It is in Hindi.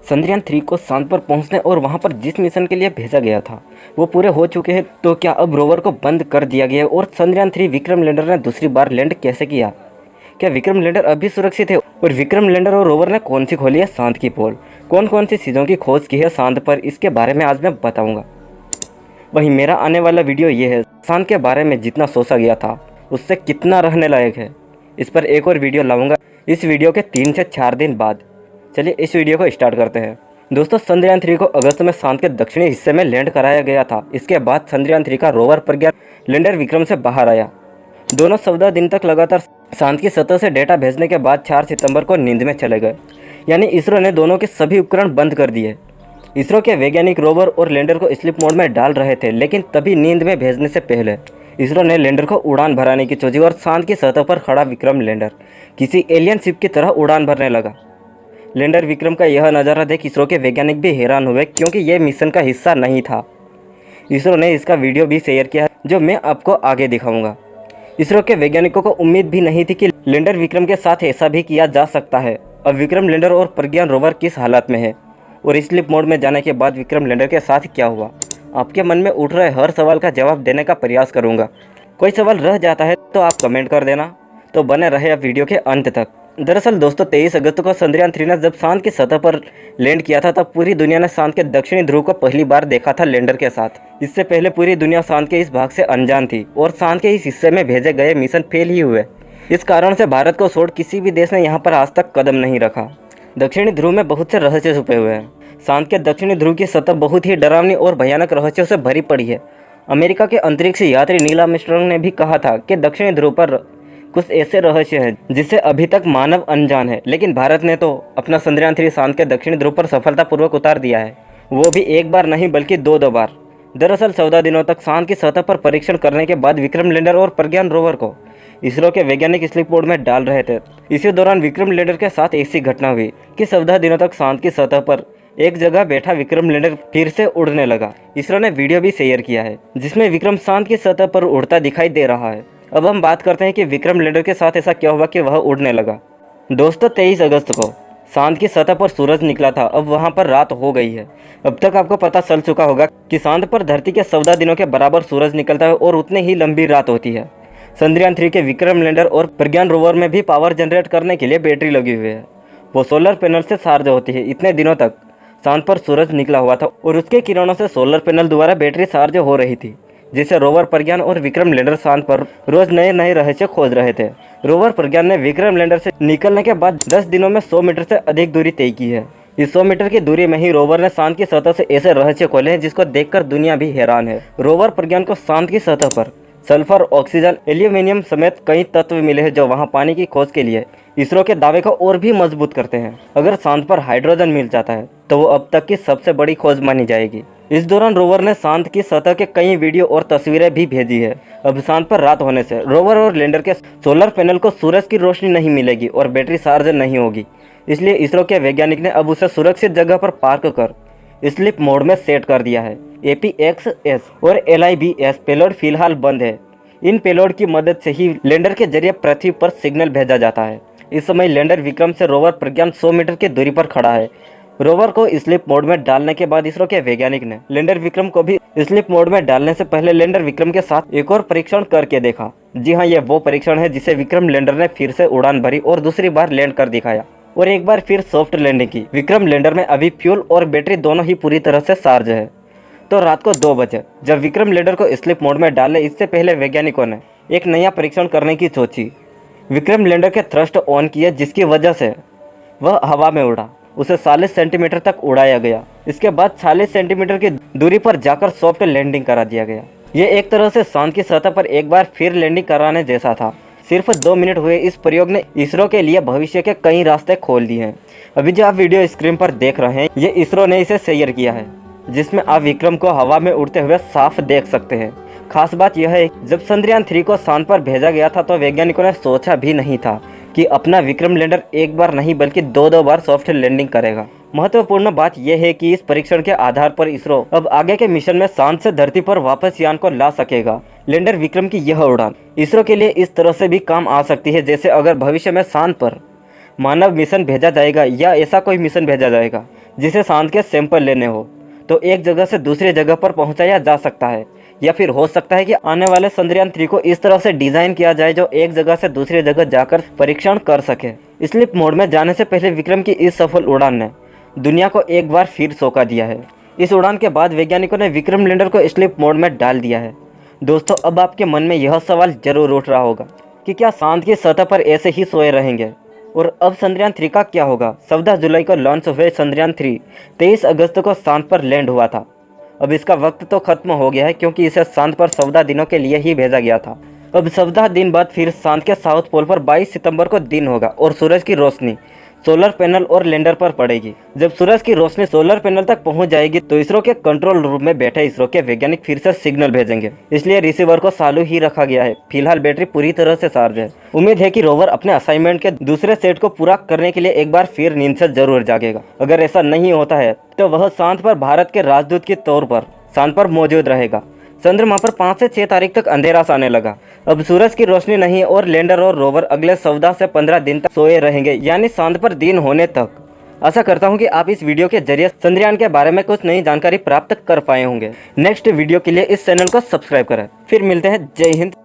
चंद्रयान 3 को चांद पर पहुंचने और वहां पर जिस मिशन के लिए भेजा गया था वो पूरे हो चुके हैं। तो क्या अब रोवर को बंद कर दिया गया है? और चंद्रयान 3 विक्रम लैंडर ने दूसरी बार लैंड कैसे किया? क्या विक्रम लैंडर अभी सुरक्षित है? और विक्रम लैंडर और रोवर ने कौन सी खोली है चांद की पोल? कौन कौन सी चीज़ों की खोज की है चांद पर? इसके बारे में आज मैं बताऊँगा। वहीं मेरा आने वाला वीडियो ये है, चांद के बारे में जितना सोचा गया था उससे कितना रहने लायक है। इस पर एक और वीडियो लाऊंगा इस वीडियो के 3 से 4 दिन बाद। चलिए इस वीडियो को स्टार्ट करते हैं। दोस्तों, चंद्रयान 3 को अगस्त में चांद के दक्षिणी हिस्से में लैंड कराया गया था। इसके बाद चंद्रयान 3 का रोवर प्रज्ञान लैंडर विक्रम से बाहर आया। दोनों 14 दिन तक लगातार चांद की सतह से डेटा भेजने के बाद 4 सितंबर को नींद में चले गए। यानी इसरो ने दोनों के सभी उपकरण बंद कर दिए। इसरो के वैज्ञानिक रोवर और लैंडर को स्लीप मोड में डाल रहे थे, लेकिन तभी नींद में भेजने से पहले इसरो ने लैंडर को उड़ान भराने की सोची और चांद की सतह पर खड़ा विक्रम लैंडर किसी एलियन शिप की तरह उड़ान भरने लगा। लैंडर विक्रम का यह नज़ारा देख इसरो के वैज्ञानिक भी हैरान हुए, क्योंकि यह मिशन का हिस्सा नहीं था। इसरो ने इसका वीडियो भी शेयर किया जो मैं आपको आगे दिखाऊंगा। इसरो के वैज्ञानिकों को उम्मीद भी नहीं थी कि लैंडर विक्रम के साथ ऐसा भी किया जा सकता है। अब विक्रम लैंडर और प्रज्ञान रोवर किस हालत में है और स्लीप मोड में जाने के बाद विक्रम लैंडर के साथ क्या हुआ, आपके मन में उठ रहे हर सवाल का जवाब देने का प्रयास करूंगा। कोई सवाल रह जाता है तो आप कमेंट कर देना। तो बने रहे अब वीडियो के अंत तक। दरअसल दोस्तों, 23 अगस्त को चंद्रयान 3 ने जब चांद की सतह पर लैंड किया था तब पूरी दुनिया ने चांद के दक्षिणी ध्रुव को पहली बार देखा था लैंडर के साथ। इससे पहले पूरी दुनिया चांद के इस भाग से अनजान थी और चांद के इस हिस्से में भेजे गए मिशन फेल ही हुए। इस कारण से भारत को छोड़ किसी भी देश ने यहाँ पर आज तक कदम नहीं रखा। दक्षिणी ध्रुव में बहुत से रहस्य छुपे हुए हैं। चांद के दक्षिणी ध्रुव की सतह बहुत ही डरावनी और भयानक रहस्यों से भरी पड़ी है। अमेरिका के अंतरिक्ष यात्री नील आर्मस्ट्रांग ने भी कहा था कि दक्षिणी ध्रुव पर कुछ ऐसे रहस्य हैं जिससे अभी तक मानव अनजान है, लेकिन भारत ने तो अपना चंद्रयान 3 चांद के दक्षिणी ध्रुव पर सफलतापूर्वक उतार दिया है, वो भी एक बार नहीं बल्कि दो बार। दरअसल 14 दिनों तक चांद की सतह पर परीक्षण करने के बाद विक्रम लैंडर और प्रज्ञान रोवर को इसरो के वैज्ञानिक स्लीप मोड में डाल रहे थे। इसी दौरान विक्रम लैंडर के साथ ऐसी घटना हुई कि 14 दिनों तक चांद की सतह पर एक जगह बैठा विक्रम लैंडर फिर से उड़ने लगा। इसरो ने वीडियो भी शेयर किया है जिसमें विक्रम चांद की सतह पर उड़ता दिखाई दे रहा है। अब हम बात करते हैं कि विक्रम लैंडर के साथ ऐसा क्या हुआ कि वह उड़ने लगा। दोस्तों, 23 अगस्त को चांद की सतह पर सूरज निकला था। अब वहां पर रात हो गई है। अब तक आपको पता चल चुका होगा कि चांद पर धरती के 14 दिनों के बराबर सूरज निकलता है और उतनी ही लंबी रात होती है। चंद्रयान 3 के विक्रम लैंडर और प्रज्ञान रोवर में भी पावर जनरेट करने के लिए बैटरी लगी हुई है। वो सोलर पैनल से चार्ज होती है। इतने दिनों तक चांद पर सूरज निकला हुआ था और उसके किरणों से सोलर पैनल द्वारा बैटरी चार्ज हो रही थी, जिससे रोवर प्रज्ञान और विक्रम लैंडर चांद पर रोज नए नए रहस्य खोज रहे थे। रोवर प्रज्ञान ने विक्रम लैंडर से निकलने के बाद 10 दिनों में 100 मीटर से अधिक दूरी तय की है। इस 100 मीटर की दूरी में ही रोवर ने चांद की सतह से ऐसे रहस्य खोले हैं जिसको देखकर दुनिया भी हैरान है। रोवर प्रज्ञान को चांद की सतह पर सल्फर, ऑक्सीजन, एल्यूमिनियम समेत कई तत्व मिले हैं जो वहां पानी की खोज के लिए इसरो के दावे को और भी मजबूत करते हैं। अगर चांद पर हाइड्रोजन मिल जाता है तो वो अब तक की सबसे बड़ी खोज मानी जाएगी। इस दौरान रोवर ने चांद की सतह के कई वीडियो और तस्वीरें भी भेजी है। अब चांद पर रात होने से रोवर और लैंडर के सोलर पैनल को सूरज की रोशनी नहीं मिलेगी और बैटरी चार्ज नहीं होगी। इसलिए इसरो के वैज्ञानिक ने अब उसे सुरक्षित जगह पर पार्क कर स्लीप मोड में सेट कर दिया है। APXS और LIBS पेलोड फिलहाल बंद है। इन पेलोड की मदद से ही लैंडर के जरिए पृथ्वी पर सिग्नल भेजा जाता है। इस समय लैंडर विक्रम से रोवर प्रज्ञान 100 मीटर की दूरी पर खड़ा है। रोवर को स्लीप मोड में डालने के बाद इसरो के वैज्ञानिक ने लैंडर विक्रम को भी स्लीप मोड में डालने से पहले लैंडर विक्रम के साथ एक और परीक्षण करके देखा। जी हाँ, यह वो परीक्षण है जिसे विक्रम लैंडर ने फिर से उड़ान भरी और दूसरी बार लैंड कर दिखाया और एक बार फिर सॉफ्ट लैंडिंग की। विक्रम लैंडर में अभी फ्यूल और बैटरी दोनों ही पूरी तरह से चार्ज है। तो रात को 2 बजे जब विक्रम लैंडर को स्लीप मोड में डाले, इससे पहले वैज्ञानिकों ने एक नया परीक्षण करने की सोची। विक्रम लैंडर के थ्रस्ट ऑन किए, जिसकी वजह से वह हवा में उड़ा। उसे 40 सेंटीमीटर तक उड़ाया गया। इसके बाद 40 सेंटीमीटर की दूरी पर जाकर सॉफ्ट लैंडिंग करा दिया गया। ये एक तरह से चांद की सतह पर एक बार फिर लैंडिंग कराने जैसा था। सिर्फ 2 मिनट हुए इस प्रयोग ने इसरो के लिए भविष्य के कई रास्ते खोल दिए हैं। अभी जो आप वीडियो स्क्रीन पर देख रहे हैं, ये इसरो ने इसे शेयर किया है, जिसमें आप विक्रम को हवा में उड़ते हुए साफ देख सकते हैं। खास बात यह है, जब चंद्रयान 3 को चांद पर भेजा गया था तो वैज्ञानिकों ने सोचा भी नहीं था कि अपना विक्रम लैंडर एक बार नहीं बल्कि दो बार सॉफ्ट लैंडिंग करेगा। महत्वपूर्ण बात यह है कि इस परीक्षण के आधार पर इसरो अब आगे के मिशन में चांद से धरती पर वापस यान को ला सकेगा। लैंडर विक्रम की यह उड़ान इसरो के लिए इस तरह से भी काम आ सकती है, जैसे अगर भविष्य में चांद पर मानव मिशन भेजा जाएगा या ऐसा कोई मिशन भेजा जाएगा जिसे चांद के सैंपल लेने हो, तो एक जगह से दूसरी जगह पर पहुंचाया जा सकता है। या फिर हो सकता है कि आने वाले चंद्रयान 3 को इस तरह से डिज़ाइन किया जाए जो एक जगह से दूसरी जगह जाकर परीक्षण कर सके। स्लीप मोड में जाने से पहले विक्रम की इस सफल उड़ान ने दुनिया को एक बार फिर चौंका दिया है। इस उड़ान के बाद वैज्ञानिकों ने विक्रम लैंडर को स्लीप मोड में डाल दिया है। दोस्तों, अब आपके मन में यह सवाल जरूर उठ रहा होगा कि क्या चांद की सतह पर ऐसे ही सोए रहेंगे, और अब चंद्रयान 3 का क्या होगा। 14 जुलाई को लॉन्च हुए चंद्रयान 3 23 अगस्त को चांद पर लैंड हुआ था। अब इसका वक्त तो खत्म हो गया है क्योंकि इसे चांद पर 14 दिनों के लिए ही भेजा गया था। अब 14 दिन बाद फिर चांद के साउथ पोल पर 22 सितंबर को दिन होगा और सूरज की रोशनी सोलर पैनल और लैंडर पर पड़ेगी। जब सूरज की रोशनी सोलर पैनल तक पहुंच जाएगी तो इसरो के कंट्रोल रूम में बैठे इसरो के वैज्ञानिक फिर से सिग्नल भेजेंगे, इसलिए रिसीवर को चालू ही रखा गया है। फिलहाल बैटरी पूरी तरह से चार्ज है। उम्मीद है कि रोवर अपने असाइनमेंट के दूसरे सेट को पूरा करने के लिए एक बार फिर नींद से जरूर जागेगा। अगर ऐसा नहीं होता है तो वह चांद पर भारत के राजदूत के तौर पर चांद पर मौजूद रहेगा। चंद्रमा पर 5 से 6 तारीख तक अंधेरा आने लगा। अब सूरज की रोशनी नहीं और लैंडर और रोवर अगले 14 से 15 दिन तक सोए रहेंगे, यानी चांद पर दिन होने तक। आशा करता हूं कि आप इस वीडियो के जरिए चंद्रयान के बारे में कुछ नई जानकारी प्राप्त कर पाए होंगे। नेक्स्ट वीडियो के लिए इस चैनल को सब्सक्राइब करें। फिर मिलते हैं। जय हिंद।